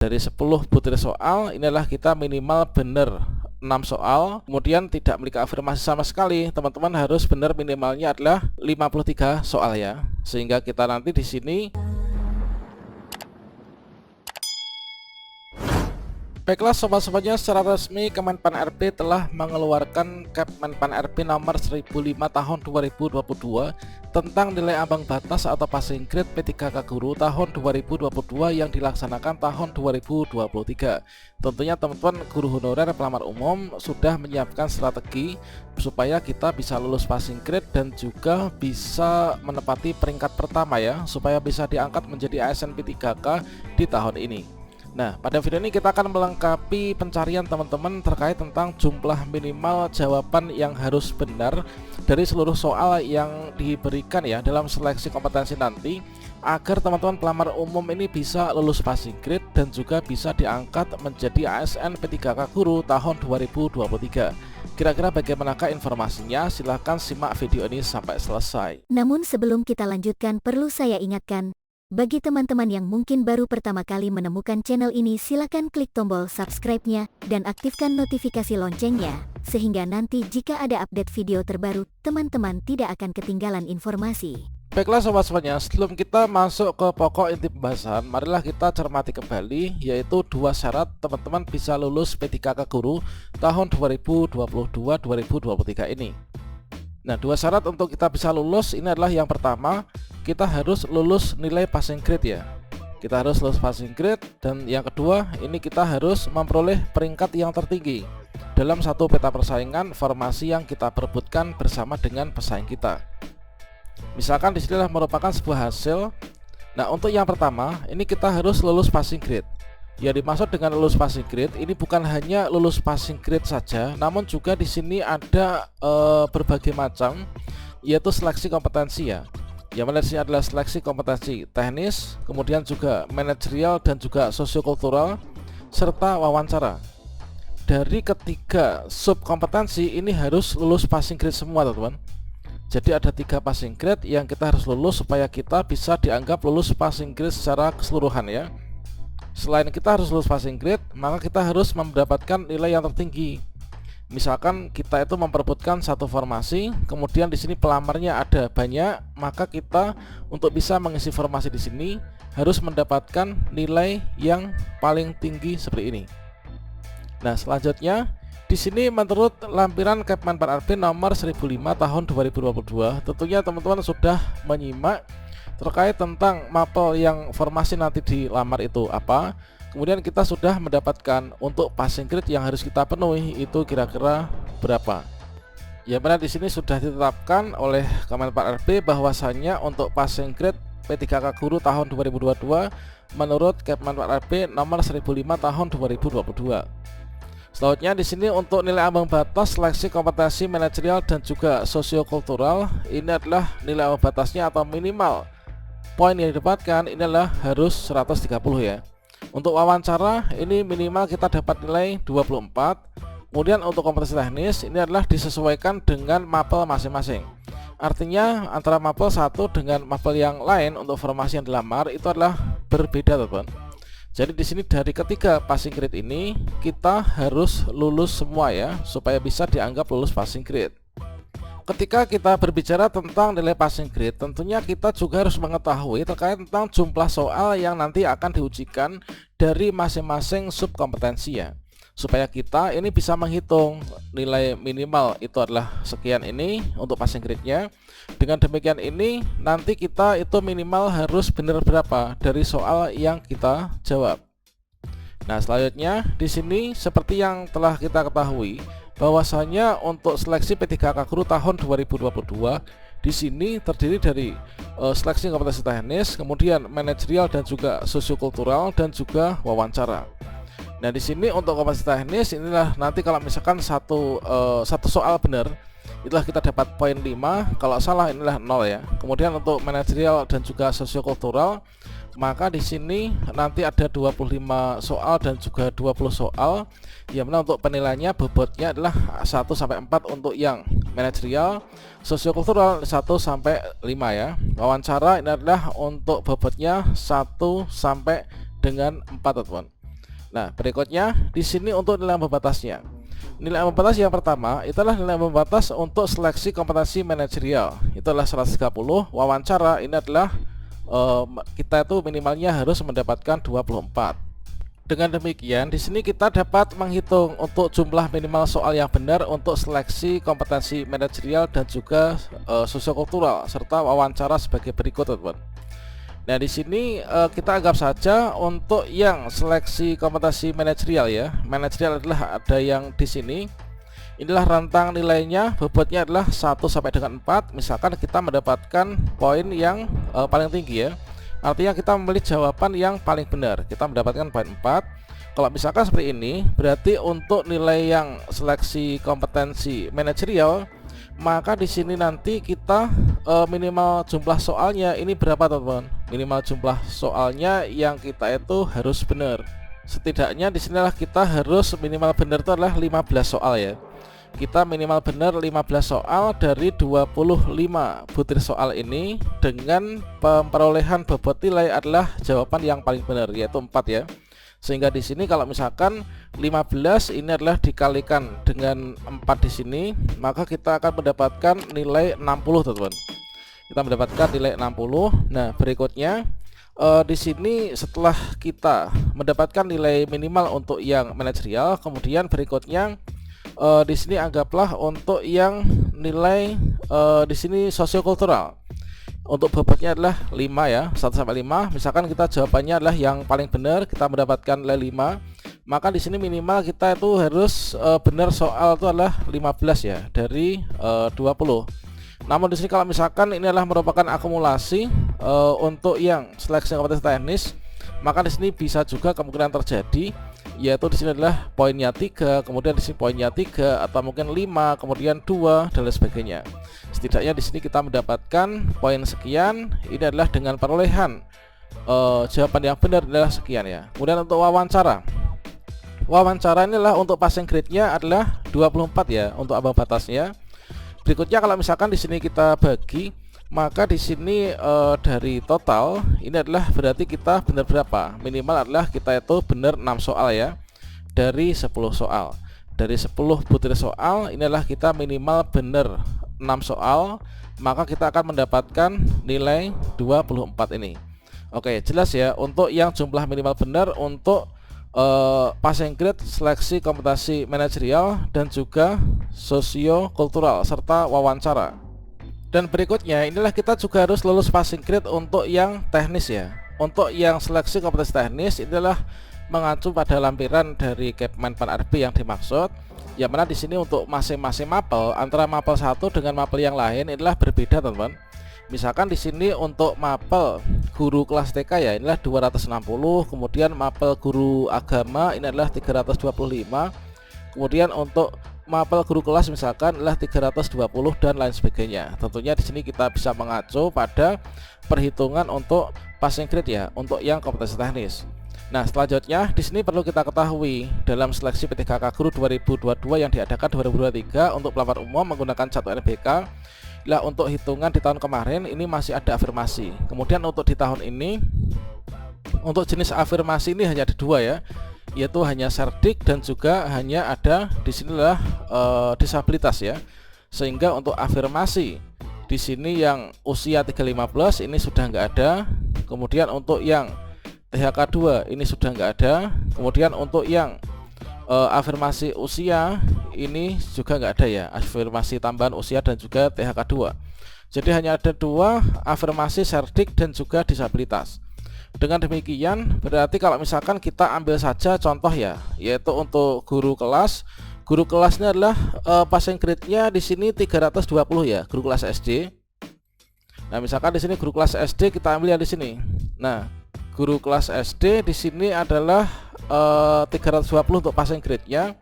Dari 10 butir soal, inilah kita minimal benar 6 soal, kemudian tidak memiliki afirmasi sama sekali. Teman-teman harus benar minimalnya adalah 53 soal ya. Sehingga kita nanti di sini baiklah sobat-sobatnya, secara resmi Kemenpan RB telah mengeluarkan Kemenpan RB nomor 1005 tahun 2022 tentang nilai ambang batas atau passing grade P3K Guru tahun 2022 yang dilaksanakan tahun 2023. Tentunya teman-teman guru honorer pelamar umum sudah menyiapkan strategi supaya kita bisa lulus passing grade dan juga bisa menepati peringkat pertama ya, supaya bisa diangkat menjadi ASN P3K di tahun ini. Nah, pada video ini kita akan melengkapi pencarian teman-teman terkait tentang jumlah minimal jawaban yang harus benar dari seluruh soal yang diberikan ya dalam seleksi kompetensi nanti, agar teman-teman pelamar umum ini bisa lulus passing grade dan juga bisa diangkat menjadi ASN P3K Guru tahun 2023. Kira-kira bagaimanakah informasinya? Silahkan simak video ini sampai selesai. Namun sebelum kita lanjutkan, perlu saya ingatkan, bagi teman-teman yang mungkin baru pertama kali menemukan channel ini, silakan klik tombol subscribe-nya dan aktifkan notifikasi loncengnya, sehingga nanti jika ada update video terbaru, teman-teman tidak akan ketinggalan informasi. Baiklah sobat-sobatnya, sebelum kita masuk ke pokok inti pembahasan, marilah kita cermati kembali, yaitu 2 syarat teman-teman bisa lulus P3K Guru tahun 2022-2023 ini. Nah, 2 syarat untuk kita bisa lulus ini adalah yang pertama, kita harus lulus nilai passing grade ya. Kita harus lulus passing grade, dan yang kedua ini kita harus memperoleh peringkat yang tertinggi dalam satu peta persaingan formasi yang kita perebutkan bersama dengan pesaing kita. Misalkan disinilah merupakan sebuah hasil. Nah, untuk yang pertama ini kita harus lulus passing grade. Yang dimaksud dengan lulus passing grade ini bukan hanya lulus passing grade saja, namun juga di sini ada berbagai macam, yaitu seleksi kompetensi ya. Yang mana disini adalah seleksi kompetensi teknis, kemudian juga manajerial dan juga sosiokultural, serta wawancara. Dari ketiga sub kompetensi ini harus lulus passing grade semua teman-teman. Jadi ada 3 passing grade yang kita harus lulus supaya kita bisa dianggap lulus passing grade secara keseluruhan ya. Selain kita harus lulus passing grade, maka kita harus mendapatkan nilai yang tertinggi. Misalkan kita itu memperebutkan satu formasi, kemudian di sini pelamarnya ada banyak, maka kita untuk bisa mengisi formasi di sini harus mendapatkan nilai yang paling tinggi seperti ini. Nah, selanjutnya di sini menurut lampiran Kemenpan RB nomor 1005 tahun 2022, tentunya teman-teman sudah menyimak terkait tentang mapel yang formasi nanti dilamar itu apa. Kemudian kita sudah mendapatkan untuk passing grade yang harus kita penuhi itu kira-kira berapa. Ya, benar di sini sudah ditetapkan oleh Kemenpan RB bahwasannya untuk passing grade P3K Guru tahun 2022 menurut Kemenpan RB nomor 1005 tahun 2022. Selanjutnya di sini untuk nilai ambang batas seleksi kompetensi manajerial dan juga sosiokultural, ini adalah nilai ambang batasnya atau minimal poin yang didapatkan ini adalah harus 130 ya. Untuk wawancara ini minimal kita dapat nilai 24. Kemudian untuk kompetensi teknis ini adalah disesuaikan dengan mapel masing-masing. Artinya antara mapel satu dengan mapel yang lain untuk formasi yang dilamar itu adalah berbeda teman-teman. Jadi di sini dari ketiga passing grade ini kita harus lulus semua ya, supaya bisa dianggap lulus passing grade. Ketika kita berbicara tentang nilai passing grade, tentunya kita juga harus mengetahui terkait tentang jumlah soal yang nanti akan diujikan dari masing-masing subkompetensi ya, supaya kita ini bisa menghitung nilai minimal itu adalah sekian ini untuk passing grade-nya. Dengan demikian ini nanti kita itu minimal harus benar berapa dari soal yang kita jawab. Nah, selanjutnya di sini seperti yang telah kita ketahui bahwasanya untuk seleksi P3K Guru tahun 2022 di sini terdiri dari seleksi kompetensi teknis, kemudian manajerial dan juga sosiokultural dan juga wawancara. Nah, di sini untuk kompetensi teknis inilah nanti kalau misalkan satu soal benar itulah kita dapat poin 5, kalau salah inilah 0 ya. Kemudian untuk manajerial dan juga sosiokultural maka di sini nanti ada 25 soal dan juga 20 soal, yang mana untuk penilaiannya bobotnya adalah 1 sampai 4 untuk yang manajerial, sosiokultural 1 sampai 5 ya. Wawancara ini adalah untuk bobotnya 1 sampai dengan 4 teman-teman. Nah, berikutnya di sini untuk nilai ambang batasnya. Nilai ambang batas yang pertama itulah nilai ambang batas untuk seleksi kompetensi manajerial. Itulah 130. Wawancara ini adalah kita itu minimalnya harus mendapatkan 24. Dengan demikian, di sini kita dapat menghitung untuk jumlah minimal soal yang benar untuk seleksi kompetensi manajerial dan juga sosiokultural serta wawancara sebagai berikut, teman-teman. Nah, di sini kita anggap saja untuk yang seleksi kompetensi manajerial ya. Manajerial adalah ada yang di sini. Inilah rentang nilainya, bobotnya adalah 1 sampai dengan 4. Misalkan kita mendapatkan poin yang paling tinggi ya. Artinya kita memilih jawaban yang paling benar. Kita mendapatkan poin 4. Kalau misalkan seperti ini, berarti untuk nilai yang seleksi kompetensi manajerial, maka di sini nanti kita minimal jumlah soalnya ini berapa, teman-teman? Minimal jumlah soalnya yang kita itu harus benar. Setidaknya di sinilah kita harus minimal benar itu adalah 15 soal ya. Kita minimal benar 15 soal dari 25 butir soal ini dengan perolehan bobot nilai adalah jawaban yang paling benar, yaitu 4 ya. Sehingga di sini kalau misalkan 15 ini adalah dikalikan dengan 4 di sini, maka kita akan mendapatkan nilai 60, teman-teman. Kita mendapatkan nilai 60. Nah, berikutnya di sini setelah kita mendapatkan nilai minimal untuk yang manajerial, kemudian berikutnya di sini anggaplah untuk yang nilai di sini sosiokultural. Untuk bobotnya adalah 5 ya, 1 sampai 5. Misalkan kita jawabannya adalah yang paling benar, kita mendapatkan nilai 5. Maka di sini minimal kita itu harus benar soal itu adalah 15 ya dari 20. Namun di sini kalau misalkan ini adalah merupakan akumulasi untuk yang seleksi kompetensi teknis, maka di sini bisa juga kemungkinan terjadi, yaitu di sini adalah poinnya 3, kemudian di sini poinnya 3 atau mungkin 5, kemudian 2 dan lain sebagainya. Setidaknya di sini kita mendapatkan poin sekian. Ini adalah dengan perolehan jawaban yang benar adalah sekian ya. Kemudian untuk wawancara. Wawancara inilah untuk passing grade-nya adalah 24 ya untuk ambang batasnya. Berikutnya kalau misalkan di sini kita bagi, maka di sini dari total ini adalah berarti kita benar berapa? Minimal adalah kita itu benar 6 soal ya. Dari 10 soal. Dari 10 butir soal ini adalah kita minimal benar 6 soal, maka kita akan mendapatkan nilai 24 ini. Oke, jelas ya untuk yang jumlah minimal benar untuk passing grade seleksi kompetensi manajerial dan juga sosiokultural serta wawancara. Dan berikutnya inilah kita juga harus lulus passing grade untuk yang teknis ya. Untuk yang seleksi kompetensi teknis inilah mengacu pada lampiran dari Kepmenpan RB yang dimaksud. Yang mana di sini untuk masing-masing mapel antara mapel satu dengan mapel yang lain inilah berbeda, teman-teman. Misalkan di sini untuk mapel guru kelas TK ya inilah 260, kemudian mapel guru agama ini adalah 325, kemudian untuk mapel guru kelas misalkan adalah 320 dan lain sebagainya. Tentunya di sini kita bisa mengacu pada perhitungan untuk passing grade ya untuk yang kompetensi teknis. Nah, selanjutnya di sini perlu kita ketahui dalam seleksi PTKK Guru 2022 yang diadakan 2023 untuk pelamar umum menggunakan 1 NBK. Lah untuk hitungan di tahun kemarin ini masih ada afirmasi. Kemudian untuk di tahun ini untuk jenis afirmasi ini hanya ada 2 ya, yaitu hanya serdik dan juga hanya ada di sinilah disabilitas ya. Sehingga untuk afirmasi di sini yang usia 315 ini sudah nggak ada. Kemudian untuk yang THK 2 ini sudah nggak ada. Kemudian untuk yang afirmasi usia ini juga nggak ada ya, afirmasi tambahan usia dan juga THK 2. Jadi hanya ada 2 afirmasi serdik dan juga disabilitas. Dengan demikian berarti kalau misalkan kita ambil saja contoh ya, yaitu untuk guru kelas. Guru kelasnya adalah passing grade-nya di sini 320 ya, guru kelas SD. Nah, misalkan di sini guru kelas SD kita ambil yang di sini. Nah, guru kelas SD di sini adalah 320 untuk passing grade-nya.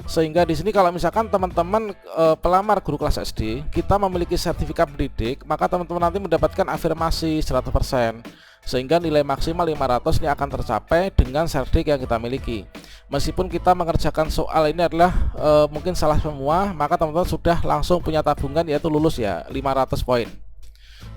Sehingga di sini kalau misalkan teman-teman pelamar guru kelas SD, kita memiliki sertifikat pendidik, maka teman-teman nanti mendapatkan afirmasi 100%. Sehingga nilai maksimal 500 ini akan tercapai dengan serdik yang kita miliki. Meskipun kita mengerjakan soal ini adalah mungkin salah semua, maka teman-teman sudah langsung punya tabungan yaitu lulus ya, 500 poin.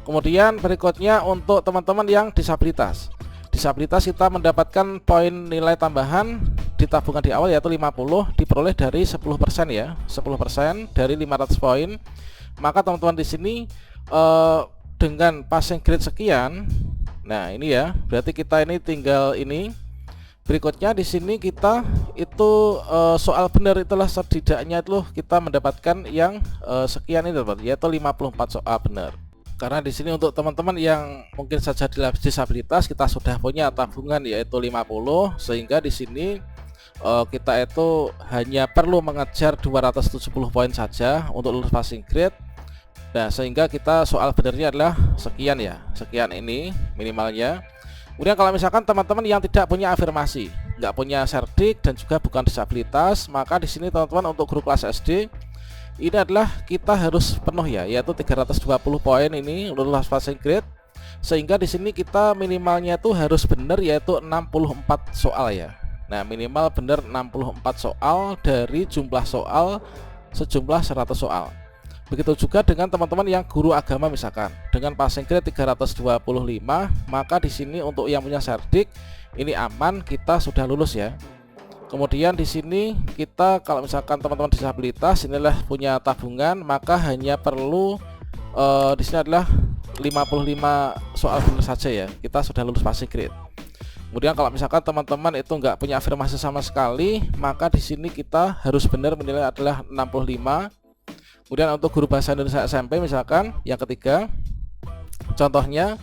Kemudian berikutnya untuk teman-teman yang disabilitas. Disabilitas kita mendapatkan poin nilai tambahan ditabungkan di awal yaitu 50 diperoleh dari 10% ya, 10% dari 500 poin. Maka teman-teman di sini dengan passing grade sekian, nah ini ya, berarti kita ini tinggal ini. Berikutnya di sini kita itu soal benar itulah setidaknya itu kita mendapatkan yang sekian ini teman, yaitu 54 soal benar. Karena di sini untuk teman-teman yang mungkin saja disabilitas kita sudah punya tabungan yaitu 50, sehingga di sini kita itu hanya perlu mengejar 270 poin saja untuk lulus passing grade. Nah, sehingga kita soal benarnya adalah sekian ya, sekian ini minimalnya. Kemudian kalau misalkan teman-teman yang tidak punya afirmasi, nggak punya cerdik dan juga bukan disabilitas, maka di sini teman-teman untuk guru kelas SD ini adalah kita harus penuh ya, yaitu 320 poin ini lulus passing grade. Sehingga di sini kita minimalnya itu harus benar yaitu 64 soal ya. Nah, minimal benar 64 soal dari jumlah soal sejumlah 100 soal. Begitu juga dengan teman-teman yang guru agama misalkan dengan passing grade 325, maka di sini untuk yang punya cerdik ini aman, kita sudah lulus ya. Kemudian di sini kita kalau misalkan teman-teman disabilitas inilah punya tabungan, maka hanya perlu di sini adalah 55 soal benar saja ya, kita sudah lulus passing grade. Kemudian kalau misalkan teman-teman itu nggak punya afirmasi sama sekali, maka di sini kita harus benar menilai adalah 65. Kemudian untuk guru bahasa Indonesia SMP misalkan yang ketiga, contohnya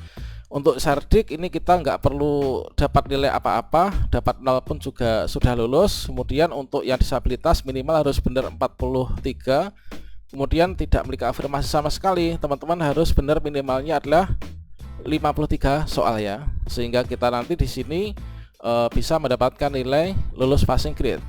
untuk cerdik ini kita nggak perlu dapat nilai apa-apa, dapat 0 pun juga sudah lulus. Kemudian untuk yang disabilitas minimal harus benar 43. Kemudian tidak memiliki afirmasi sama sekali, teman-teman harus benar minimalnya adalah 53 soal ya, sehingga kita nanti di sini bisa mendapatkan nilai lulus passing grade.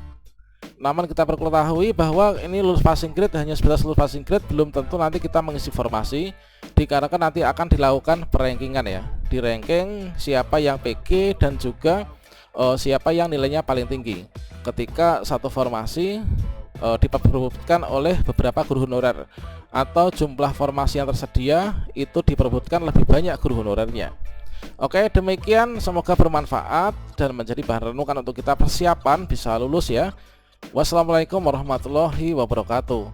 Namun kita perlu ketahui bahwa ini lulus passing grade hanya sebatas lulus passing grade, belum tentu nanti kita mengisi formasi, dikarenakan nanti akan dilakukan perankingan ya, di ranking siapa yang PG dan juga siapa yang nilainya paling tinggi ketika satu formasi diperebutkan oleh beberapa guru honorer, atau jumlah formasi yang tersedia itu diperebutkan lebih banyak guru honorernya. Oke, demikian, semoga bermanfaat dan menjadi bahan renungan untuk kita persiapan bisa lulus ya. Wassalamualaikum warahmatullahi wabarakatuh.